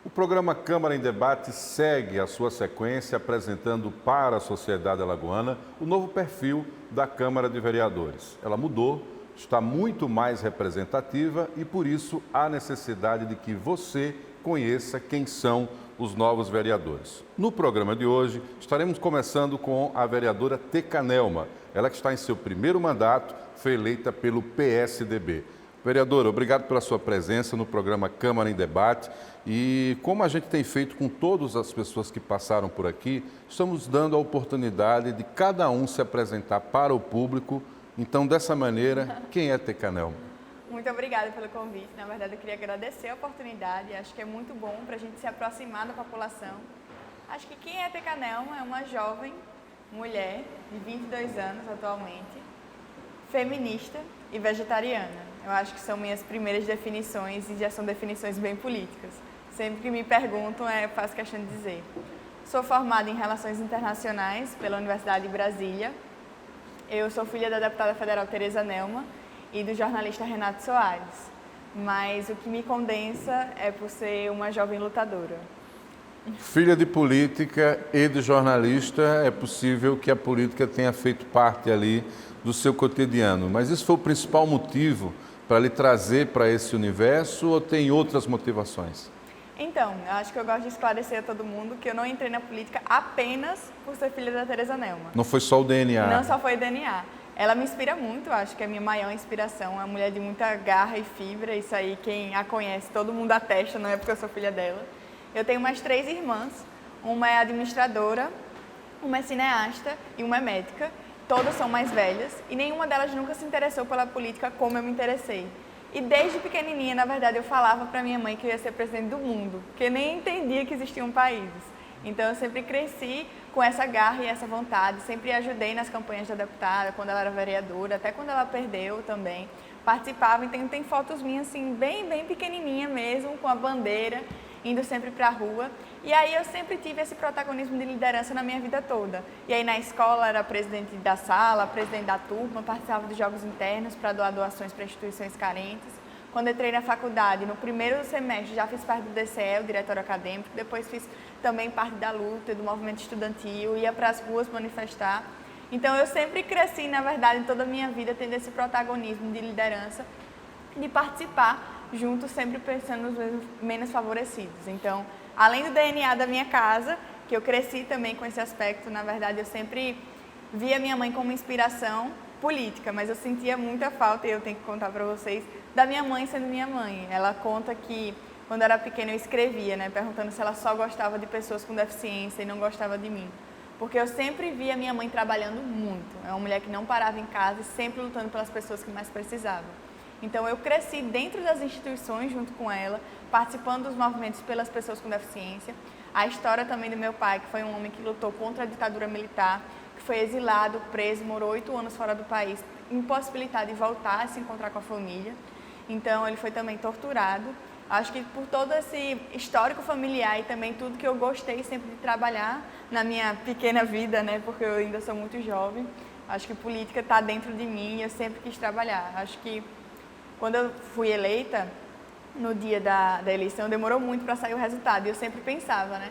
O programa Câmara em Debate segue a sua sequência apresentando para a sociedade alagoana o novo perfil da Câmara de Vereadores. Ela mudou, está muito mais representativa e por isso há necessidade de que você conheça quem são os novos vereadores. No programa de hoje estaremos começando com a vereadora Teca Nelma, ela que está em seu primeiro mandato, foi eleita pelo PSDB. Vereadora, obrigado pela sua presença no programa Câmara em Debate e como a gente tem feito com todas as pessoas que passaram por aqui, estamos dando a oportunidade de cada um se apresentar para o público. Então, dessa maneira, quem é Teca Nelma? Muito obrigada pelo convite. Na verdade, eu queria agradecer a oportunidade. Acho que é muito bom para a gente se aproximar da população. Acho que quem é Teca Nelma é uma jovem mulher de 22 anos atualmente, feminista e vegetariana. Eu acho que são minhas primeiras definições e já são definições bem políticas. Sempre que me perguntam, eu faço questão de dizer. Sou formada em Relações Internacionais pela Universidade de Brasília. Eu sou filha da deputada federal Tereza Nelma e do jornalista Renato Soares. Mas o que me condensa é por ser uma jovem lutadora. Filha de política e de jornalista, é possível que a política tenha feito parte ali do seu cotidiano. Mas isso foi o principal motivo para lhe trazer para esse universo ou tem outras motivações? Então, eu acho que eu gosto de esclarecer a todo mundo que eu não entrei na política apenas por ser filha da Tereza Nelma. Não foi só o DNA? Não só foi o DNA. Ela me inspira muito, eu acho que é a minha maior inspiração. É uma mulher de muita garra e fibra, isso aí quem a conhece, todo mundo atesta, não é porque eu sou filha dela. Eu tenho mais 3 irmãs, uma é administradora, uma é cineasta e uma é médica. Todas são mais velhas e nenhuma delas nunca se interessou pela política como eu me interessei. E desde pequenininha, na verdade, eu falava para minha mãe que eu ia ser presidente do mundo, porque eu nem entendia que existiam países. Então eu sempre cresci com essa garra e essa vontade, sempre ajudei nas campanhas da deputada, quando ela era vereadora, até quando ela perdeu também. Participava, então tem fotos minhas assim, bem pequenininha mesmo, com a bandeira, indo sempre para a rua. E aí eu sempre tive esse protagonismo de liderança na minha vida toda. E aí na escola era presidente da sala, presidente da turma, participava de jogos internos para doar doações para instituições carentes. Quando entrei na faculdade, no primeiro semestre já fiz parte do DCE, o diretório acadêmico, depois fiz também parte da luta, do movimento estudantil, ia para as ruas manifestar. Então eu sempre cresci, na verdade, em toda a minha vida, tendo esse protagonismo de liderança, de participar junto, sempre pensando nos menos favorecidos. Então, além do DNA da minha casa, que eu cresci também com esse aspecto, na verdade eu sempre via minha mãe como inspiração política, mas eu sentia muita falta, e eu tenho que contar para vocês, da minha mãe sendo minha mãe. Ela conta que quando eu era pequena eu escrevia, perguntando se ela só gostava de pessoas com deficiência e não gostava de mim. Porque eu sempre via minha mãe trabalhando muito. É uma mulher que não parava em casa e sempre lutando pelas pessoas que mais precisavam. Então eu cresci dentro das instituições junto com ela, participando dos movimentos pelas pessoas com deficiência. A história também do meu pai, que foi um homem que lutou contra a ditadura militar, que foi exilado, preso, morou 8 anos fora do país, impossibilitado de voltar a se encontrar com a família. Então ele foi também torturado. Acho que por todo esse histórico familiar e também tudo que eu gostei sempre de trabalhar na minha pequena vida, porque eu ainda sou muito jovem, acho que política está dentro de mim e eu sempre quis trabalhar. Acho que quando eu fui eleita, no dia da eleição, demorou muito para sair o resultado. E eu sempre pensava,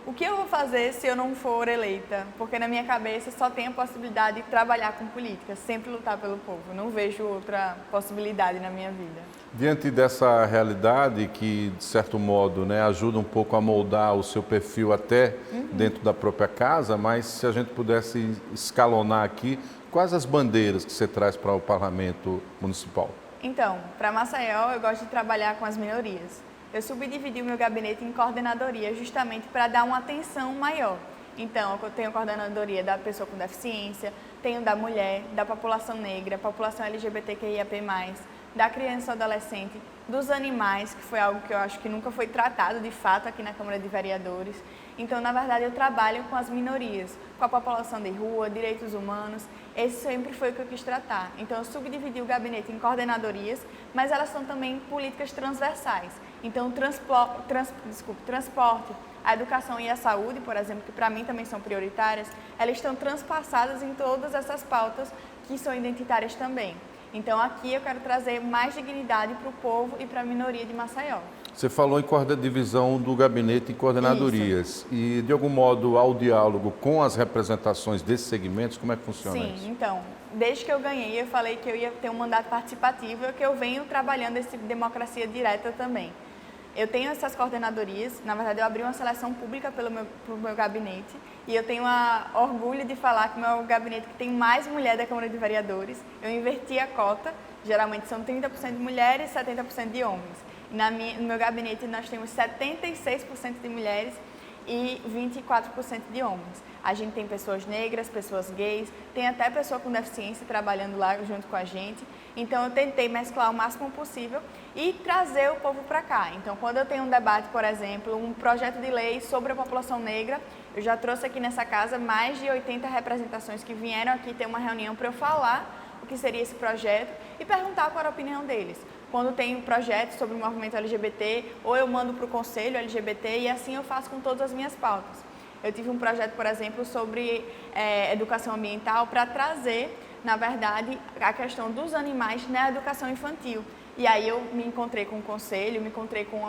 o que eu vou fazer se eu não for eleita? Porque na minha cabeça só tem a possibilidade de trabalhar com política, sempre lutar pelo povo. Eu não vejo outra possibilidade na minha vida. Diante dessa realidade que, de certo modo, ajuda um pouco a moldar o seu perfil até dentro da própria casa, mas se a gente pudesse escalonar aqui, quais as bandeiras que você traz para o Parlamento Municipal? Então, para Maceió, eu gosto de trabalhar com as minorias. Eu subdividi o meu gabinete em coordenadoria justamente para dar uma atenção maior. Então, eu tenho coordenadoria da pessoa com deficiência, tenho da mulher, da população negra, população LGBTQIAP+, da criança e adolescente, dos animais, que foi algo que eu acho que nunca foi tratado de fato aqui na Câmara de Vereadores. Então, na verdade, eu trabalho com as minorias, com a população de rua, direitos humanos. Esse sempre foi o que eu quis tratar. Então, eu subdividi o gabinete em coordenadorias, mas elas são também políticas transversais. Então, transporte, a educação e a saúde, por exemplo, que para mim também são prioritárias, elas estão transpassadas em todas essas pautas que são identitárias também. Então aqui eu quero trazer mais dignidade para o povo e para a minoria de Maceió. Você falou em divisão do gabinete em coordenadorias. Isso. E, de algum modo, há o diálogo com as representações desses segmentos? Como é que funciona isso? Sim, então, desde que eu ganhei, eu falei que eu ia ter um mandato participativo e que eu venho trabalhando esse tipo de democracia direta também. Eu tenho essas coordenadorias, na verdade eu abri uma seleção pública pro meu gabinete e eu tenho orgulho de falar que o meu gabinete que tem mais mulher da Câmara de Vereadores, eu inverti a cota, geralmente são 30% de mulheres e 70% de homens. No meu gabinete nós temos 76% de mulheres e 24% de homens. A gente tem pessoas negras, pessoas gays, tem até pessoa com deficiência trabalhando lá junto com a gente. Então eu tentei mesclar o máximo possível e trazer o povo para cá. Então quando eu tenho um debate, por exemplo, um projeto de lei sobre a população negra, eu já trouxe aqui nessa casa mais de 80 representações que vieram aqui ter uma reunião para eu falar o que seria esse projeto e perguntar qual era a opinião deles. Quando tem um projeto sobre o movimento LGBT, ou eu mando para o Conselho LGBT e assim eu faço com todas as minhas pautas. Eu tive um projeto, por exemplo, sobre educação ambiental para trazer, na verdade, a questão dos animais na educação infantil. E aí eu me encontrei com o Conselho, me encontrei com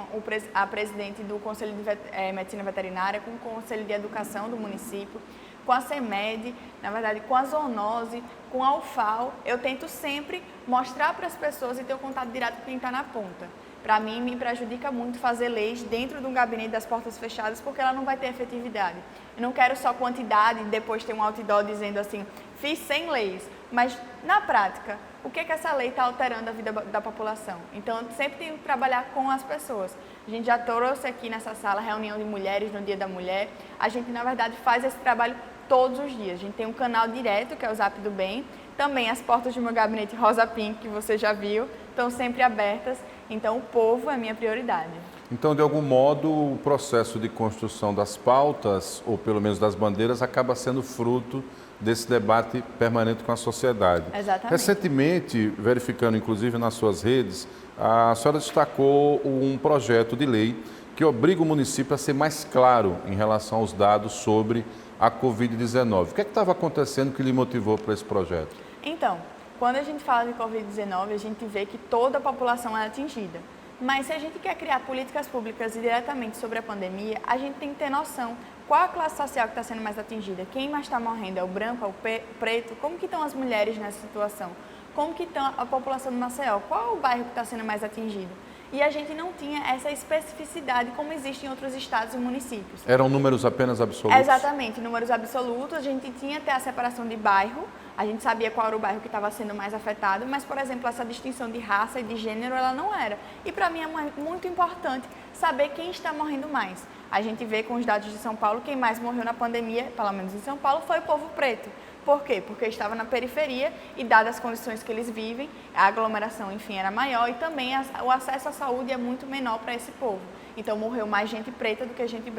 a presidente do Conselho de Medicina Veterinária, com o Conselho de Educação do município, com a CEMED, na verdade com a zoonose, com a UFAO. Eu tento sempre mostrar para as pessoas e ter o contato direto com quem está na ponta. Para mim, me prejudica muito fazer leis dentro de um gabinete das portas fechadas, porque ela não vai ter efetividade. Eu não quero só quantidade e depois ter um outdoor dizendo assim, fiz 100 leis, mas na prática, o que essa lei está alterando a vida da população? Então, eu sempre tenho que trabalhar com as pessoas. A gente já trouxe aqui nessa sala reunião de mulheres no Dia da Mulher. A gente, na verdade, faz esse trabalho todos os dias. A gente tem um canal direto, que é o Zap do Bem. Também as portas do meu gabinete Rosa Pink, que você já viu, estão sempre abertas. Então, o povo é minha prioridade. Então, de algum modo, o processo de construção das pautas, ou pelo menos das bandeiras, acaba sendo fruto desse debate permanente com a sociedade. Exatamente. Recentemente, verificando inclusive nas suas redes, a senhora destacou um projeto de lei que obriga o município a ser mais claro em relação aos dados sobre a Covid-19. O que é que estava acontecendo que lhe motivou para esse projeto? Então, quando a gente fala de Covid-19, a gente vê que toda a população é atingida. Mas se a gente quer criar políticas públicas diretamente sobre a pandemia, a gente tem que ter noção qual a classe social que está sendo mais atingida, quem mais está morrendo, é o branco, é o preto, como que estão as mulheres nessa situação, como que está a população de Maceió, qual é o bairro que está sendo mais atingido. E a gente não tinha essa especificidade como existe em outros estados e municípios. Eram números apenas absolutos? Exatamente, números absolutos. A gente tinha até a separação de bairro, a gente sabia qual era o bairro que estava sendo mais afetado, mas, por exemplo, essa distinção de raça e de gênero, ela não era. E para mim é muito importante saber quem está morrendo mais. A gente vê com os dados de São Paulo, quem mais morreu na pandemia, pelo menos em São Paulo, foi o povo preto. Por quê? Porque estava na periferia e, dadas as condições que eles vivem, a aglomeração, enfim, era maior e também o acesso à saúde é muito menor para esse povo. Então, morreu mais gente preta do que gente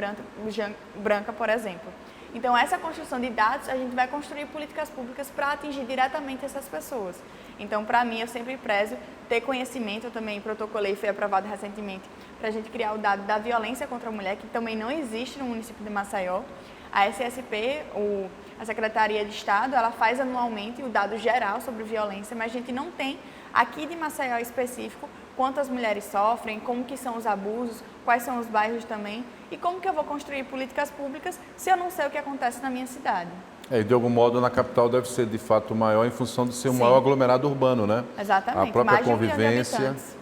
branca, por exemplo. Então, essa construção de dados, a gente vai construir políticas públicas para atingir diretamente essas pessoas. Então, para mim, eu sempre prezo ter conhecimento, eu também protocolei, foi aprovado recentemente, para a gente criar o dado da violência contra a mulher, que também não existe no município de Maceió. A SSP, a Secretaria de Estado, ela faz anualmente o dado geral sobre violência, mas a gente não tem aqui de Maceió específico quantas mulheres sofrem, como que são os abusos, quais são os bairros também e como que eu vou construir políticas públicas se eu não sei o que acontece na minha cidade. E de algum modo na capital deve ser de fato maior em função de ser um maior aglomerado urbano, né? Exatamente. A própria mais de 1 milhão de convivência, habitantes.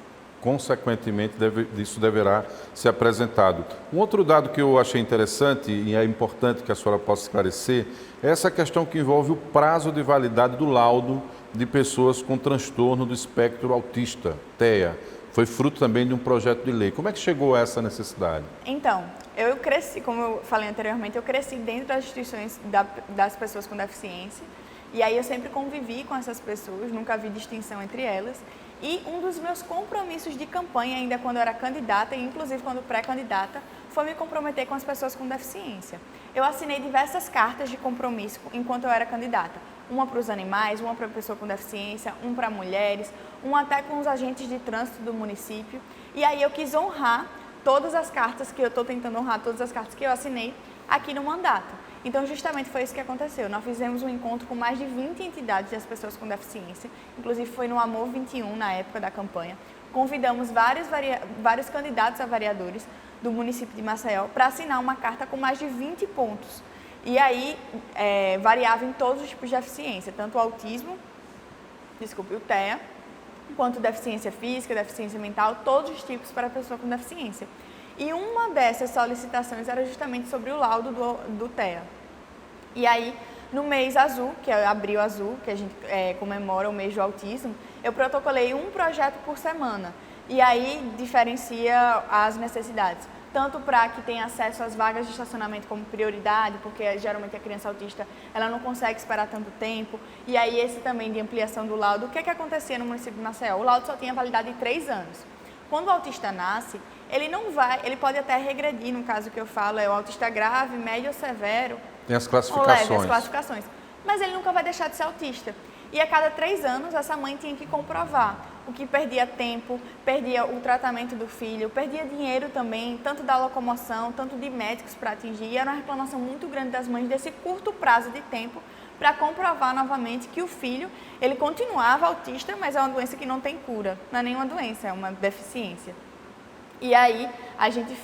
consequentemente, isso deverá ser apresentado. Um outro dado que eu achei interessante e é importante que a senhora possa esclarecer é essa questão que envolve o prazo de validade do laudo de pessoas com transtorno do espectro autista, TEA. Foi fruto também de um projeto de lei. Como é que chegou a essa necessidade? Então, eu cresci, como eu falei anteriormente, eu cresci dentro das instituições das pessoas com deficiência. E aí eu sempre convivi com essas pessoas, nunca vi distinção entre elas. E um dos meus compromissos de campanha, ainda quando eu era candidata, e inclusive quando pré-candidata, foi me comprometer com as pessoas com deficiência. Eu assinei diversas cartas de compromisso enquanto eu era candidata. Uma para os animais, uma para a pessoa com deficiência, um para mulheres, um até com os agentes de trânsito do município. E aí eu quis honrar todas as cartas que eu estou tentando honrar, todas as cartas que eu assinei aqui no mandato. Então, justamente foi isso que aconteceu. Nós fizemos um encontro com mais de 20 entidades das pessoas com deficiência, inclusive foi no Amor 21, na época da campanha. Convidamos vários candidatos a vereadores do município de Maceió para assinar uma carta com mais de 20 pontos. E aí, variava em todos os tipos de deficiência, tanto o autismo, o TEA, quanto deficiência física, deficiência mental, todos os tipos para a pessoa com deficiência. E uma dessas solicitações era justamente sobre o laudo do TEA. E aí, no mês azul, que é Abril Azul, que a gente comemora o mês do autismo, eu protocolei um projeto por semana. E aí, diferencia as necessidades. Tanto para que tenha acesso às vagas de estacionamento como prioridade, porque geralmente a criança autista ela não consegue esperar tanto tempo. E aí, esse também de ampliação do laudo. O que acontecia no município de Maceió? O laudo só tinha validade de 3 anos. Quando o autista nasce, ele pode até regredir, no caso que eu falo, é o autista grave, médio ou severo. Tem as classificações. Ou leve, as classificações. Mas ele nunca vai deixar de ser autista. E a cada 3 anos, essa mãe tinha que comprovar. O que perdia tempo, perdia o tratamento do filho, perdia dinheiro também, tanto da locomoção, tanto de médicos para atingir. E era uma reclamação muito grande das mães desse curto prazo de tempo para comprovar novamente que o filho, ele continuava autista, mas é uma doença que não tem cura. Não é nenhuma doença, é uma deficiência. E aí, a gente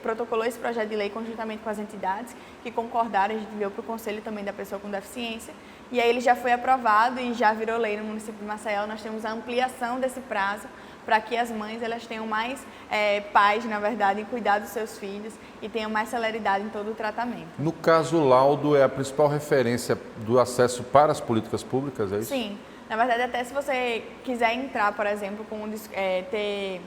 protocolou esse projeto de lei conjuntamente com as entidades que concordaram, a gente enviou para o Conselho também da Pessoa com Deficiência, e aí ele já foi aprovado e já virou lei no município de Maceió. Nós temos a ampliação desse prazo para que as mães elas tenham mais paz, na verdade, em cuidar dos seus filhos e tenham mais celeridade em todo o tratamento. No caso, o laudo é a principal referência do acesso para as políticas públicas, é isso? Sim. Na verdade, até se você quiser entrar, por exemplo, ter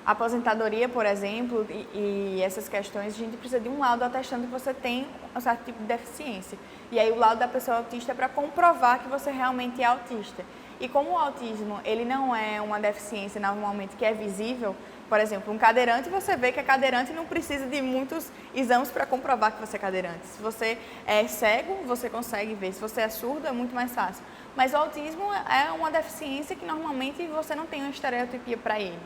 aposentadoria, por exemplo, e essas questões, a gente precisa de um laudo atestando que você tem um certo tipo de deficiência. E aí o laudo da pessoa autista é para comprovar que você realmente é autista. E como o autismo, ele não é uma deficiência normalmente que é visível, por exemplo, um cadeirante, você vê que é cadeirante e não precisa de muitos exames para comprovar que você é cadeirante. Se você é cego, você consegue ver. Se você é surdo, é muito mais fácil. Mas o autismo é uma deficiência que normalmente você não tem uma estereotipia para ele.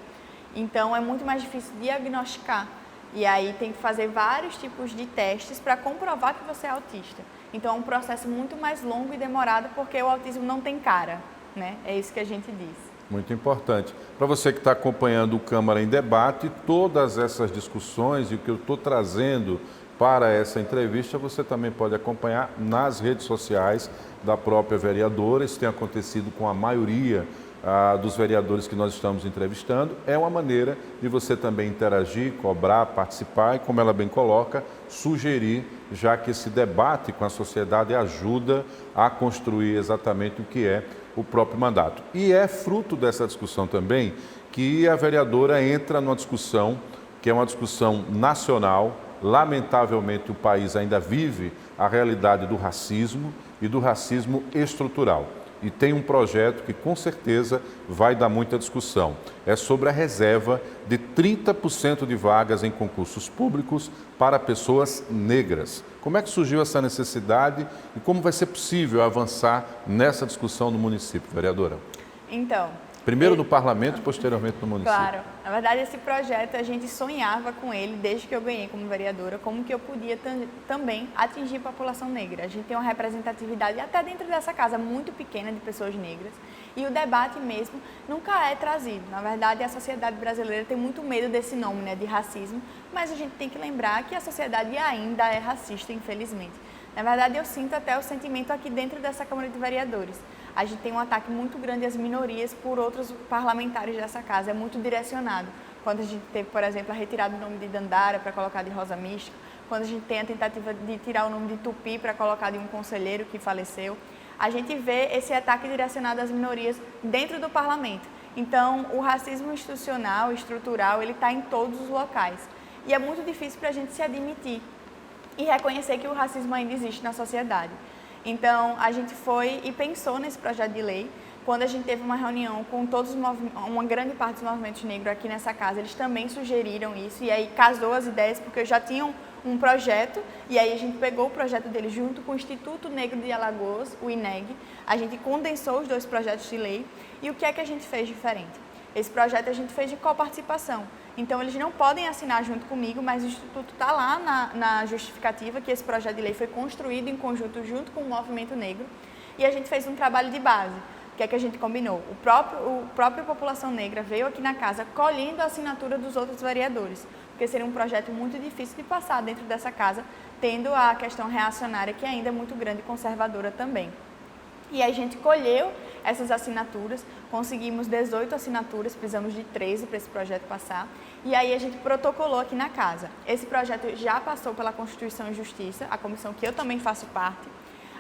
Então, é muito mais difícil diagnosticar. E aí tem que fazer vários tipos de testes para comprovar que você é autista. Então, é um processo muito mais longo e demorado porque o autismo não tem cara, né? É isso que a gente diz. Muito importante. Para você que está acompanhando o Câmara em Debate, todas essas discussões e o que eu estou trazendo para essa entrevista, você também pode acompanhar nas redes sociais da própria vereadora. Isso tem acontecido com a maioria dos vereadores que nós estamos entrevistando. É uma maneira de você também interagir, cobrar, participar e, como ela bem coloca, sugerir, já que esse debate com a sociedade ajuda a construir exatamente o que é o próprio mandato. E é fruto dessa discussão também que a vereadora entra numa discussão que é uma discussão nacional. Lamentavelmente, o país ainda vive a realidade do racismo e do racismo estrutural. E tem um projeto que com certeza vai dar muita discussão. É sobre a reserva de 30% de vagas em concursos públicos para pessoas negras. Como é que surgiu essa necessidade e como vai ser possível avançar nessa discussão no município, vereadora? Então, primeiro no parlamento e posteriormente no município. Claro. Na verdade, esse projeto, a gente sonhava com ele desde que eu ganhei como vereadora, como que eu podia também atingir a população negra. A gente tem uma representatividade, até dentro dessa casa, muito pequena de pessoas negras. E o debate mesmo nunca é trazido. Na verdade, a sociedade brasileira tem muito medo desse nome, né, de racismo, mas a gente tem que lembrar que a sociedade ainda é racista, infelizmente. Na verdade, eu sinto até o sentimento aqui dentro dessa Câmara de Vereadores. A gente tem um ataque muito grande às minorias por outros parlamentares dessa casa, é muito direcionado. Quando a gente teve, por exemplo, a retirada do nome de Dandara para colocar de Rosa Mística, quando a gente tem a tentativa de tirar o nome de Tupi para colocar de um conselheiro que faleceu, a gente vê esse ataque direcionado às minorias dentro do parlamento. Então, o racismo institucional, estrutural, ele está em todos os locais. E é muito difícil para a gente se admitir e reconhecer que o racismo ainda existe na sociedade. Então, a gente foi e pensou nesse projeto de lei. Quando a gente teve uma reunião com uma grande parte dos movimentos negros aqui nessa casa, eles também sugeriram isso, e aí casou as ideias, porque já tinham um projeto, e aí a gente pegou o projeto deles junto com o Instituto Negro de Alagoas, o INEG, a gente condensou os 2 projetos de lei, e o que é que a gente fez diferente? Esse projeto a gente fez de coparticipação. Então, eles não podem assinar junto comigo, mas o Instituto está lá na justificativa que esse projeto de lei foi construído em conjunto junto com o movimento negro. E a gente fez um trabalho de base. O que é que a gente combinou? O próprio População Negra veio aqui na casa colhendo a assinatura dos outros vereadores, porque seria um projeto muito difícil de passar dentro dessa casa, tendo a questão reacionária, que ainda é muito grande e conservadora também. E aí a gente colheu essas assinaturas, conseguimos 18 assinaturas, precisamos de 13 para esse projeto passar, e aí a gente protocolou aqui na casa. Esse projeto já passou pela Constituição e Justiça, a comissão que eu também faço parte.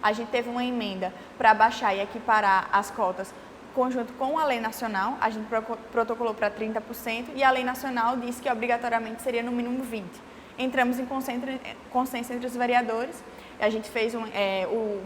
A gente teve uma emenda para baixar e equiparar as cotas conjunto com a lei nacional, a gente protocolou para 30%, e a lei nacional disse que obrigatoriamente seria no mínimo 20%. Entramos em consenso entre os vereadores, a gente fez o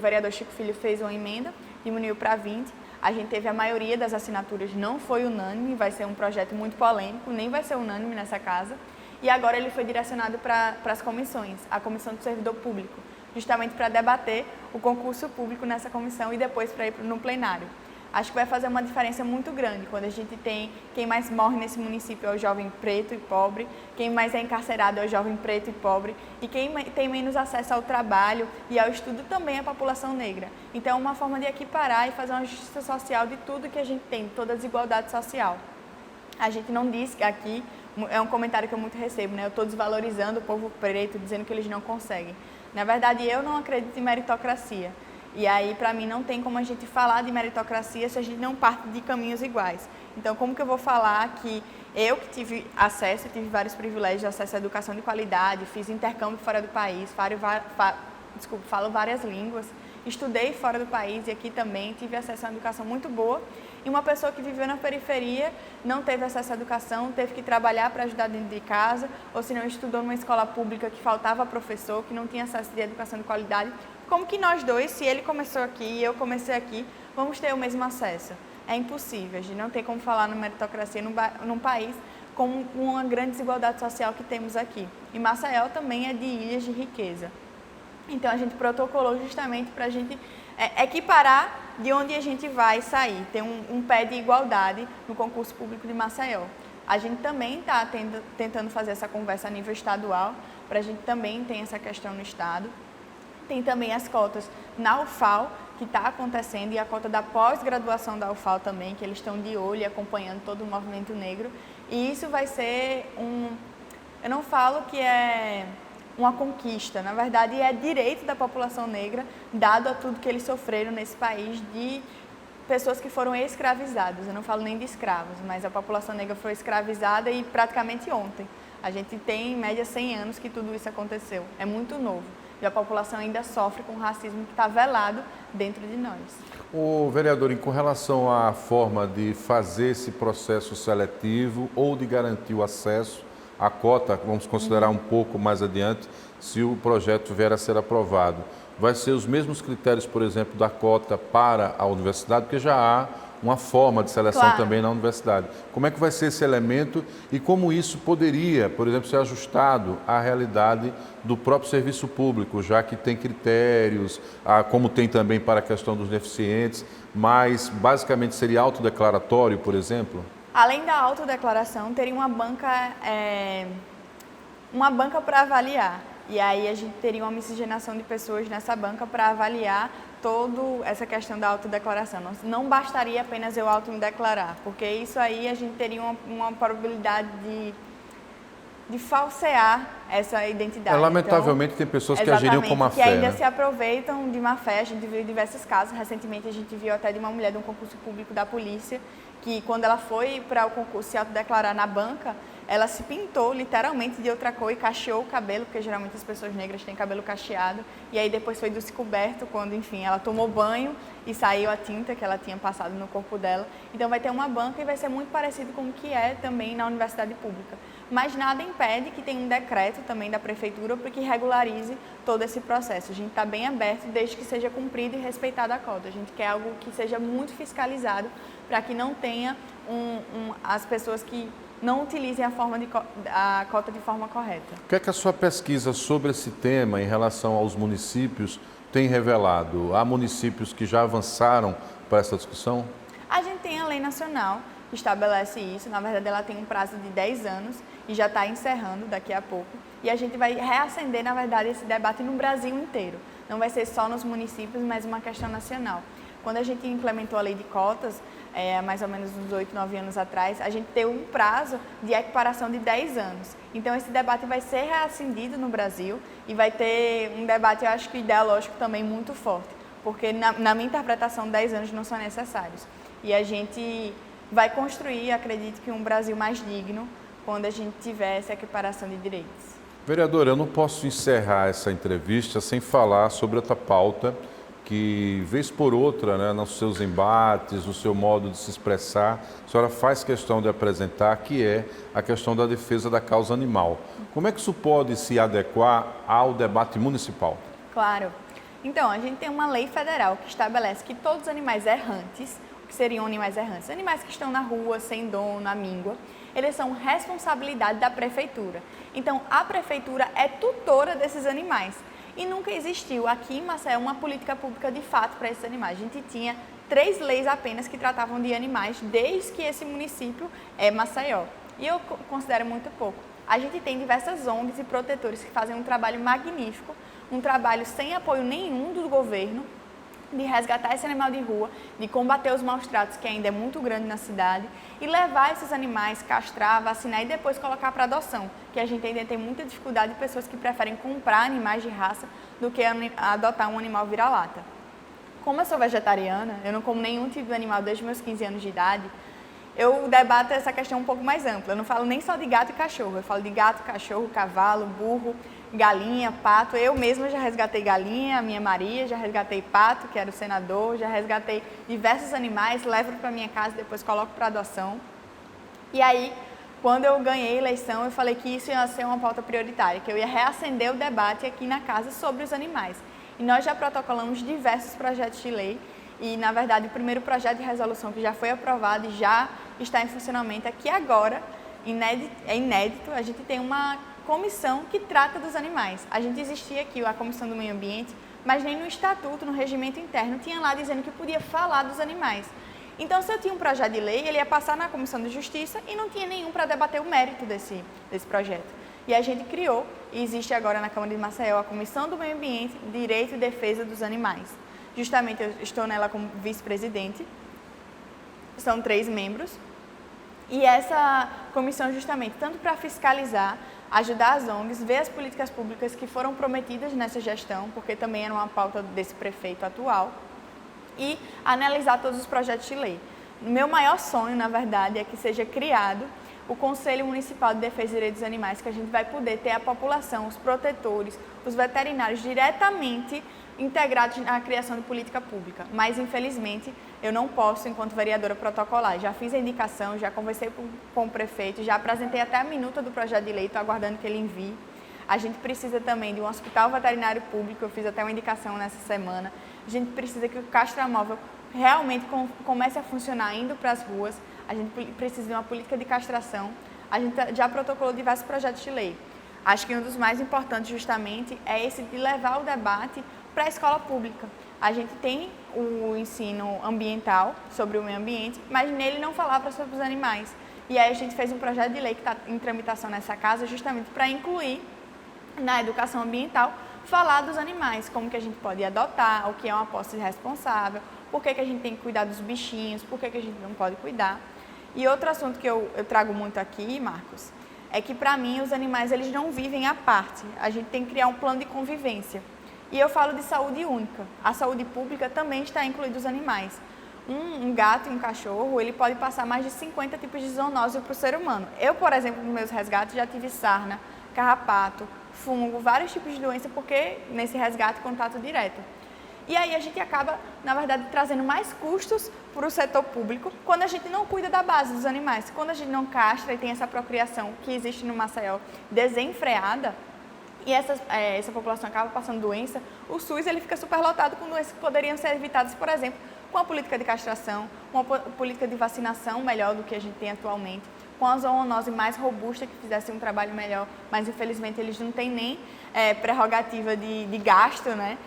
vereador Chico Filho fez uma emenda, diminuiu para 20%, a gente teve a maioria das assinaturas, não foi unânime, vai ser um projeto muito polêmico, nem vai ser unânime nessa casa, e agora ele foi direcionado para as comissões, a Comissão do Servidor Público, justamente para debater o concurso público nessa comissão e depois para ir no plenário. Acho que vai fazer uma diferença muito grande quando a gente tem quem mais morre nesse município é o jovem preto e pobre, quem mais é encarcerado é o jovem preto e pobre e quem tem menos acesso ao trabalho e ao estudo também é a população negra. Então é uma forma de equiparar e fazer uma justiça social de tudo que a gente tem, de toda a desigualdade social. A gente não diz que aqui, é um comentário que eu muito recebo, né? Eu estou desvalorizando o povo preto, dizendo que eles não conseguem. Na verdade, eu não acredito em meritocracia. E aí, para mim, não tem como a gente falar de meritocracia se a gente não parte de caminhos iguais. Então, como que eu vou falar que eu que tive acesso, tive vários privilégios de acesso à educação de qualidade, fiz intercâmbio fora do país, falo várias línguas, estudei fora do país e aqui também tive acesso a uma educação muito boa. E uma pessoa que viveu na periferia, não teve acesso à educação, teve que trabalhar para ajudar dentro de casa, ou se não estudou numa escola pública que faltava professor, que não tinha acesso de educação de qualidade. Como que nós dois, se ele começou aqui e eu comecei aqui, vamos ter o mesmo acesso? É impossível, a gente não tem como falar na meritocracia num país com uma grande desigualdade social que temos aqui. E Maceió também é de ilhas de riqueza. Então a gente protocolou justamente para a gente equiparar de onde a gente vai sair, ter um pé de igualdade no concurso público de Maceió. A gente também está tentando fazer essa conversa a nível estadual, para a gente também ter essa questão no estado. Tem também as cotas na UFAL, que está acontecendo, e a cota da pós-graduação da UFAL também, que eles estão de olho e acompanhando todo o movimento negro. E isso vai ser eu não falo que é uma conquista, na verdade é direito da população negra, dado a tudo que eles sofreram nesse país de pessoas que foram escravizadas. Eu não falo nem de escravos, mas a população negra foi escravizada e praticamente ontem. A gente tem em média 100 anos que tudo isso aconteceu, é muito novo. E a população ainda sofre com o racismo que está velado dentro de nós. O vereador, com relação à forma de fazer esse processo seletivo ou de garantir o acesso à cota, vamos considerar um pouco mais adiante, se o projeto vier a ser aprovado, vai ser os mesmos critérios, por exemplo, da cota para a universidade, porque já há uma forma de seleção Claro. também na universidade. Como é que vai ser esse elemento e como isso poderia, por exemplo, ser ajustado à realidade do próprio serviço público, já que tem critérios, como tem também para a questão dos deficientes, mas basicamente seria autodeclaratório, por exemplo? Além da autodeclaração, teria uma banca para avaliar. E aí a gente teria uma miscigenação de pessoas nessa banca para avaliar toda essa questão da autodeclaração. Não bastaria apenas eu auto-me-declarar, porque isso aí a gente teria uma probabilidade de falsear essa identidade. Lamentavelmente tem pessoas que agiriam com má fé. Que ainda se aproveitam de má fé. A gente viu diversos casos. Recentemente a gente viu até de uma mulher de um concurso público da polícia, que quando ela foi para o concurso se autodeclarar na banca, ela se pintou literalmente de outra cor e cacheou o cabelo, porque geralmente as pessoas negras têm cabelo cacheado, e aí depois foi descoberto quando, enfim, ela tomou banho e saiu a tinta que ela tinha passado no corpo dela. Então vai ter uma banca e vai ser muito parecido com o que é também na universidade pública. Mas nada impede que tenha um decreto também da prefeitura para que regularize todo esse processo. A gente está bem aberto desde que seja cumprida e respeitada a cota. A gente quer algo que seja muito fiscalizado para que não tenha as pessoas que não utilizem a cota de forma correta. O que é que a sua pesquisa sobre esse tema em relação aos municípios tem revelado? Há municípios que já avançaram para essa discussão? A gente tem a lei nacional, que estabelece isso. Na verdade, ela tem um prazo de 10 anos e já está encerrando daqui a pouco. E a gente vai reacender, na verdade, esse debate no Brasil inteiro. Não vai ser só nos municípios, mas uma questão nacional. Quando a gente implementou a lei de cotas, mais ou menos uns 8, 9 anos atrás, a gente teve um prazo de equiparação de 10 anos. Então, esse debate vai ser reacendido no Brasil e vai ter um debate, eu acho que ideológico também muito forte, porque na minha interpretação, 10 anos não são necessários. E a gente vai construir, acredito que um Brasil mais digno quando a gente tiver essa equiparação de direitos. Vereadora, eu não posso encerrar essa entrevista sem falar sobre outra pauta que, vez por outra, né, nos seus embates, no seu modo de se expressar, a senhora faz questão de apresentar, que é a questão da defesa da causa animal. Como é que isso pode se adequar ao debate municipal? Claro. Então, a gente tem uma lei federal que estabelece que todos os animais errantes, o que seriam animais errantes? Animais que estão na rua, sem dono, à míngua, eles são responsabilidade da prefeitura. Então, a prefeitura é tutora desses animais. E nunca existiu aqui em Maceió uma política pública de fato para esses animais. A gente tinha 3 leis apenas que tratavam de animais desde que esse município é Maceió. E eu considero muito pouco. A gente tem diversas ONGs e protetores que fazem um trabalho magnífico, um trabalho sem apoio nenhum do governo, de resgatar esse animal de rua, de combater os maus tratos, que ainda é muito grande na cidade, e levar esses animais, castrar, vacinar e depois colocar para adoção, que a gente ainda tem muita dificuldade de pessoas que preferem comprar animais de raça do que adotar um animal vira-lata. Como eu sou vegetariana, eu não como nenhum tipo de animal desde meus 15 anos de idade, eu debato essa questão um pouco mais ampla. Eu não falo nem só de gato e cachorro, eu falo de gato, cachorro, cavalo, burro, galinha, pato. Eu mesma já resgatei galinha, a minha Maria, já resgatei pato, que era o senador, já resgatei diversos animais, levo para minha casa, depois coloco para adoção. E aí, quando eu ganhei a eleição, eu falei que isso ia ser uma pauta prioritária, que eu ia reacender o debate aqui na casa sobre os animais. E nós já protocolamos diversos projetos de lei e, na verdade, o primeiro projeto de resolução que já foi aprovado e já está em funcionamento aqui agora, é inédito, a gente tem uma comissão que trata dos animais. A gente existia aqui, a Comissão do Meio Ambiente, mas nem no estatuto, no regimento interno, tinha lá dizendo que podia falar dos animais. Então, se eu tinha um projeto de lei, ele ia passar na Comissão de Justiça e não tinha nenhum para debater o mérito desse projeto. E a gente criou, e existe agora na Câmara de Maceió, a Comissão do Meio Ambiente, Direito e Defesa dos Animais. Justamente, eu estou nela como vice-presidente, são 3 membros, e essa comissão justamente, tanto para fiscalizar, ajudar as ONGs, ver as políticas públicas que foram prometidas nessa gestão, porque também era uma pauta desse prefeito atual, e analisar todos os projetos de lei. O meu maior sonho, na verdade, é que seja criado o Conselho Municipal de Defesa e Direitos dos Animais, que a gente vai poder ter a população, os protetores, os veterinários diretamente integrados na criação de política pública. Mas, infelizmente, eu não posso, enquanto vereadora, protocolar. Já fiz a indicação, já conversei com o prefeito, já apresentei até a minuta do projeto de lei, estou aguardando que ele envie. A gente precisa também de um hospital veterinário público, eu fiz até uma indicação nessa semana. A gente precisa que o castramóvel realmente comece a funcionar indo para as ruas. A gente precisa de uma política de castração. A gente já protocolou diversos projetos de lei. Acho que um dos mais importantes, justamente, é esse de levar o debate para a escola pública. A gente tem o ensino ambiental sobre o meio ambiente, mas nele não falava sobre os animais. E aí a gente fez um projeto de lei que está em tramitação nessa casa, justamente para incluir na educação ambiental, falar dos animais, como que a gente pode adotar, o que é uma posse responsável, por que a gente tem que cuidar dos bichinhos, por que a gente não pode cuidar. E outro assunto que eu trago muito aqui, Marcos, é que para mim os animais eles não vivem à parte, a gente tem que criar um plano de convivência. E eu falo de saúde única, a saúde pública também está incluída os animais. Um gato e um cachorro, ele pode passar mais de 50 tipos de zoonose para o ser humano. Eu, por exemplo, nos meus resgates já tive sarna, carrapato, fungo, vários tipos de doença, porque nesse resgate contato direto. E aí a gente acaba, na verdade, trazendo mais custos para o setor público quando a gente não cuida da base dos animais. Quando a gente não castra e tem essa procriação que existe no Maceió desenfreada, e essa população acaba passando doença, o SUS ele fica superlotado com doenças que poderiam ser evitadas, por exemplo, com a política de castração, uma política de vacinação melhor do que a gente tem atualmente, com a zoonose mais robusta, que fizesse um trabalho melhor, mas infelizmente eles não têm nem prerrogativa de gasto, né?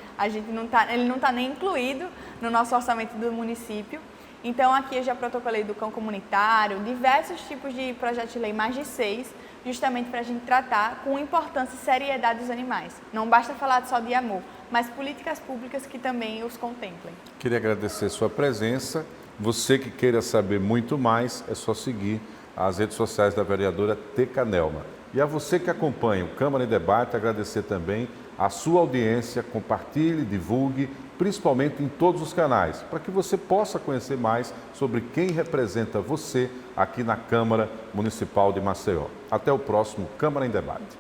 Ele não está nem incluído no nosso orçamento do município. Então aqui eu já protocolei do cão comunitário, diversos tipos de projetos de lei, mais de 6, justamente para a gente tratar com importância e seriedade dos animais. Não basta falar só de amor, mas políticas públicas que também os contemplem. Queria agradecer sua presença. Você que queira saber muito mais, é só seguir as redes sociais da vereadora Teca Nelma. E a você que acompanha o Câmara em Debate, agradecer também a sua audiência, compartilhe, divulgue, principalmente em todos os canais, para que você possa conhecer mais sobre quem representa você aqui na Câmara Municipal de Maceió. Até o próximo Câmara em Debate.